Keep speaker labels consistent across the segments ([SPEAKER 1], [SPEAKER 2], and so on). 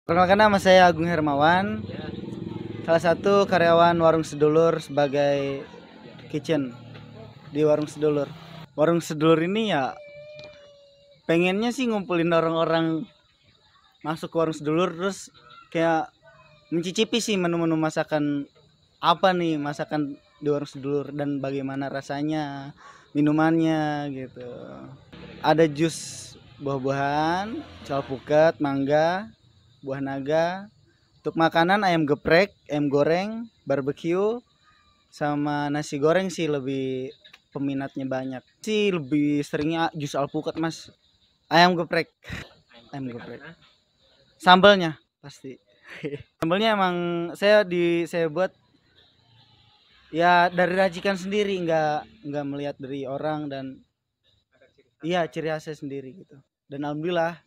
[SPEAKER 1] Perkenalkan, nama saya Agung Hermawan, salah satu karyawan Warung Sedulur sebagai kitchen di Warung Sedulur. Warung Sedulur ini ya pengennya sih ngumpulin orang-orang masuk ke Warung Sedulur, terus kayak mencicipi sih menu-menu masakan apa nih masakan di Warung Sedulur dan bagaimana rasanya, minumannya gitu. Ada jus buah-buahan, alpukat, mangga, buah naga. Untuk makanan ayam geprek, ayam goreng, barbecue, sama nasi goreng sih lebih peminatnya banyak. Sih lebih seringnya jus alpukat mas. Ayam geprek, ayam geprek. Sambalnya pasti. Sambalnya emang saya buat ya dari racikan sendiri, nggak melihat dari orang, dan iya ciri khasnya sendiri gitu. Dan alhamdulillah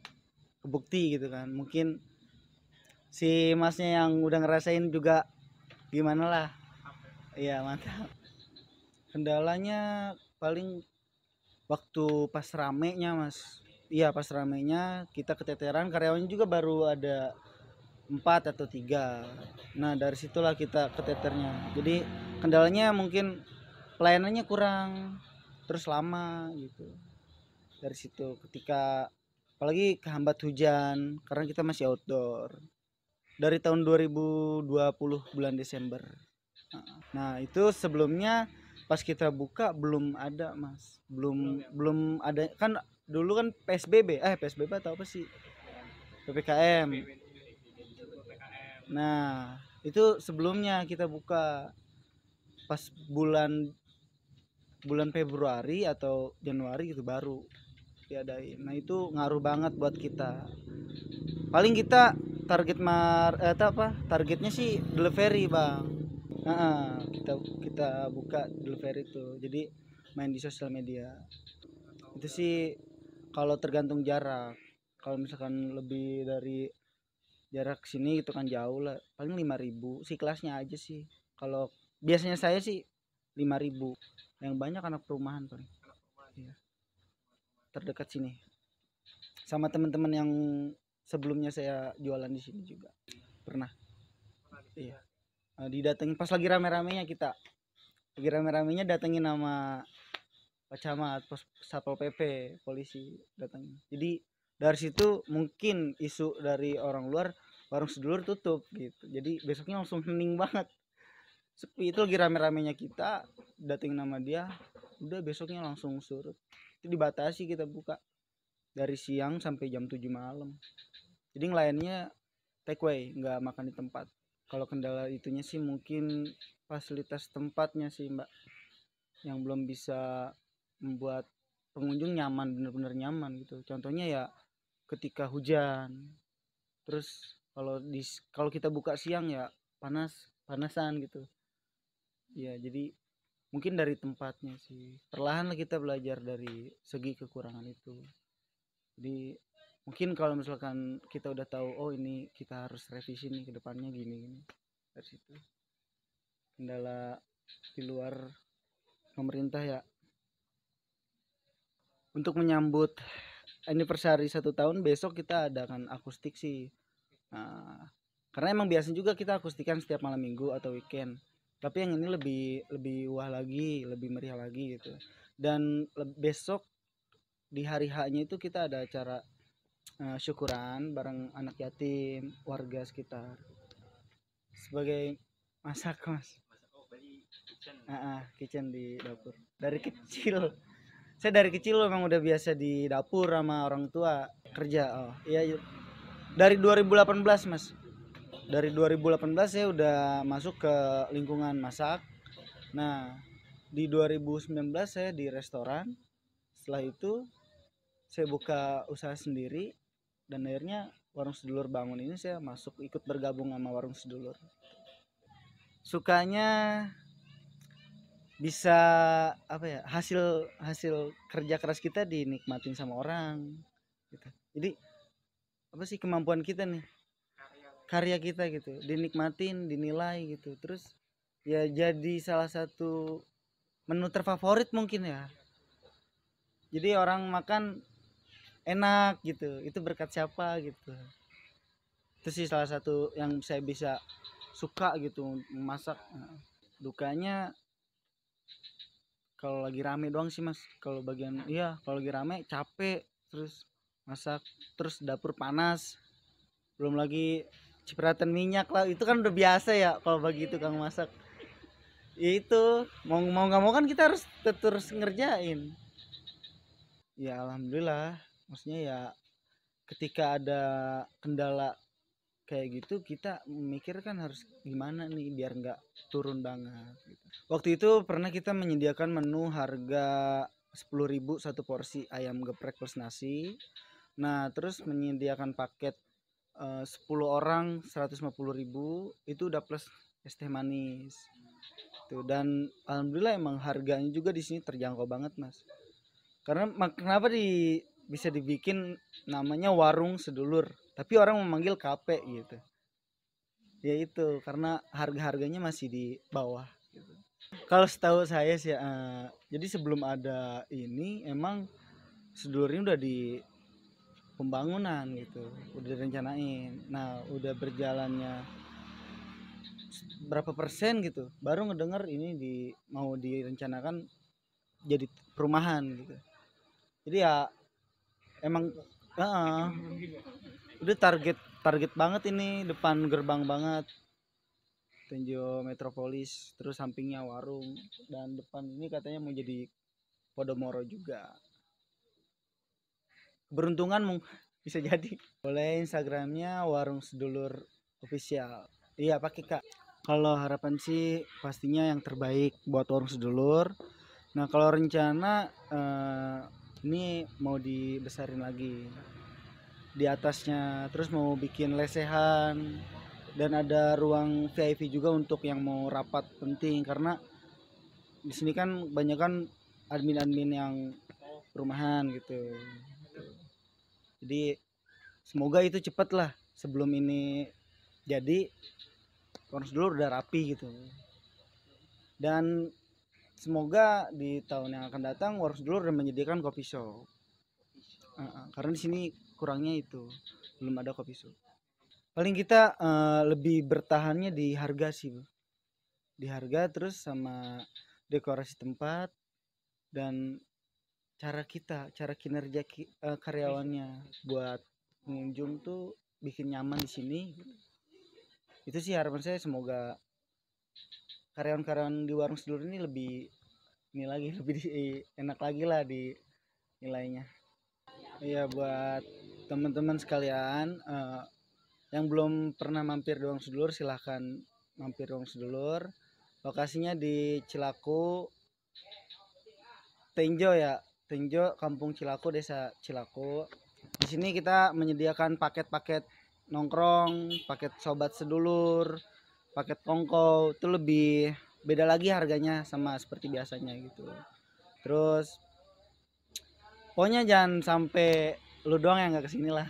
[SPEAKER 1] kebukti gitu kan. Mungkin si masnya yang udah ngerasain juga gimana lah. Iya mantap. Kendalanya paling waktu pas ramenya mas. Iya pas ramenya kita keteteran, karyawannya juga baru ada 4 atau 3. Nah dari situlah kita keteternya. Jadi kendalanya mungkin pelayanannya kurang, terus lama gitu. Dari situ ketika apalagi kehambat hujan karena kita masih outdoor dari tahun 2020 bulan Desember. Nah itu sebelumnya pas kita buka belum ada mas, belum belum ada kan. Dulu kan PSBB, PSBB atau apa sih, PPKM. Nah itu sebelumnya kita buka pas bulan bulan Februari atau Januari gitu baru diadain. Nah itu ngaruh banget buat kita. Paling kita targetnya sih delivery bang. Kita buka delivery tuh, jadi main di sosial media itu sih. Kalau tergantung jarak, kalau misalkan lebih dari jarak sini itu kan jauh lah, paling 5.000 sih kelasnya aja sih. Kalau biasanya saya sih 5.000, yang banyak anak perumahan paling. Iya, terdekat sini sama teman-teman yang sebelumnya saya jualan di sini juga pernah. Iya. Didatengin pas lagi rame-ramenya, kita lagi rame-ramenya datengin nama Pak Camat, pos Satpol PP, polisi datang. Jadi dari situ mungkin isu dari orang luar Warung Sedulur tutup gitu. Jadi besoknya langsung hening banget. Sepi, itu lagi rame-ramenya kita datengin nama dia, udah besoknya langsung surut. Itu dibatasi kita buka dari siang sampai jam 7 malam. Jadi ngelayannya take away, nggak makan di tempat. Kalau kendala itunya sih mungkin fasilitas tempatnya sih mbak, yang belum bisa membuat pengunjung nyaman, bener-bener nyaman gitu. Contohnya ya ketika hujan, terus kalau kita buka siang ya panasan gitu ya. Jadi mungkin dari tempatnya sih, perlahan lah kita belajar dari segi kekurangan itu. Jadi mungkin kalau misalkan kita udah tahu, oh ini kita harus revisi nih ke depannya gini dari situ. Kendala di luar pemerintah ya, untuk menyambut anniversary 1 tahun besok kita adakan akustik sih. Nah, karena emang biasanya juga kita akustikan setiap malam minggu atau weekend, tapi yang ini lebih lebih wah lagi, lebih meriah lagi gitu. Dan besok di hari H-nya itu kita ada acara syukuran bareng anak yatim warga sekitar sebagai masak mas. Kitchen di dapur dari kecil. Saya dari kecil memang udah biasa di dapur sama orang tua kerja. Oh iya, iya. Dari 2018 mas, dari 2018 saya udah masuk ke lingkungan masak. Nah di 2019 saya di restoran, setelah itu saya buka usaha sendiri, dan akhirnya Warung Sedulur bangun ini saya masuk ikut bergabung sama Warung Sedulur. Sukanya bisa apa ya, hasil hasil kerja keras kita dinikmatin sama orang gitu. Jadi apa sih, kemampuan kita nih, karya kita gitu dinikmatin, dinilai gitu, terus ya jadi salah satu menu terfavorit mungkin ya. Jadi orang makan enak gitu, itu berkat siapa gitu. Itu sih salah satu yang saya bisa suka gitu memasak. Nah, dukanya kalau lagi rame doang sih mas, kalau bagian iya kalau lagi rame capek, terus masak, terus dapur panas, belum lagi cipratan minyak lah, itu kan udah biasa ya kalau bagi tukang masak. Ya itu mau mau nggak mau kan kita harus terus ngerjain. Ya alhamdulillah, maksudnya ya ketika ada kendala kayak gitu kita mikir kan harus gimana nih biar nggak turun banget gitu. Waktu itu pernah kita menyediakan menu harga 10.000 satu porsi ayam geprek plus nasi. Nah terus menyediakan paket 10 orang 150.000 itu udah plus es teh manis tuh. Dan alhamdulillah emang harganya juga di sini terjangkau banget mas, karena kenapa bisa dibikin namanya warung sedulur tapi orang memanggil kape gitu. Ya itu karena harga-harganya masih di bawah gitu. Kalau setahu saya sih jadi sebelum ada ini emang sedulur ini udah di pembangunan gitu, udah direncanain. Nah udah berjalannya berapa persen gitu baru ngedenger ini mau direncanakan jadi perumahan gitu. Jadi ya emang udah target target banget ini, depan gerbang banget Tenjo Metropolis, terus sampingnya warung, dan depan ini katanya mau jadi Podomoro juga. Beruntungan bisa jadi. Boleh Instagramnya Warung Sedulur Official. Iya pakai kak. Kalau harapan sih pastinya yang terbaik buat Warung Sedulur. Nah kalau rencana ini mau dibesarin lagi di atasnya, terus mau bikin lesehan dan ada ruang VIP juga untuk yang mau rapat penting, karena di sini kan banyak kan admin-admin yang rumahan gitu. Jadi semoga itu cepet lah sebelum ini jadi Warung Sedulur udah rapi gitu. Dan semoga di tahun yang akan datang Warung Sedulur udah menyediakan kopi shop. Karena di sini kurangnya itu belum ada kopi shop. Paling kita lebih bertahannya di harga sih, di harga terus sama dekorasi tempat dan cara kinerja karyawannya buat pengunjung tuh bikin nyaman di sini. Itu sih harapan saya, semoga karyawan-karyawan di Warung Sedulur ini lebih ini lagi lebih enak lagi lah di nilainya. Iya buat teman-teman sekalian yang belum pernah mampir di Warung Sedulur silahkan mampir Warung Sedulur. Lokasinya di Cilaku Tenjo ya, Tenjo Kampung Cilaku, Desa Cilaku. Di sini kita menyediakan paket-paket nongkrong, paket sobat sedulur, paket kongkow, itu lebih beda lagi harganya sama seperti biasanya gitu. Terus pokoknya jangan sampai lu doang yang nggak kesini lah.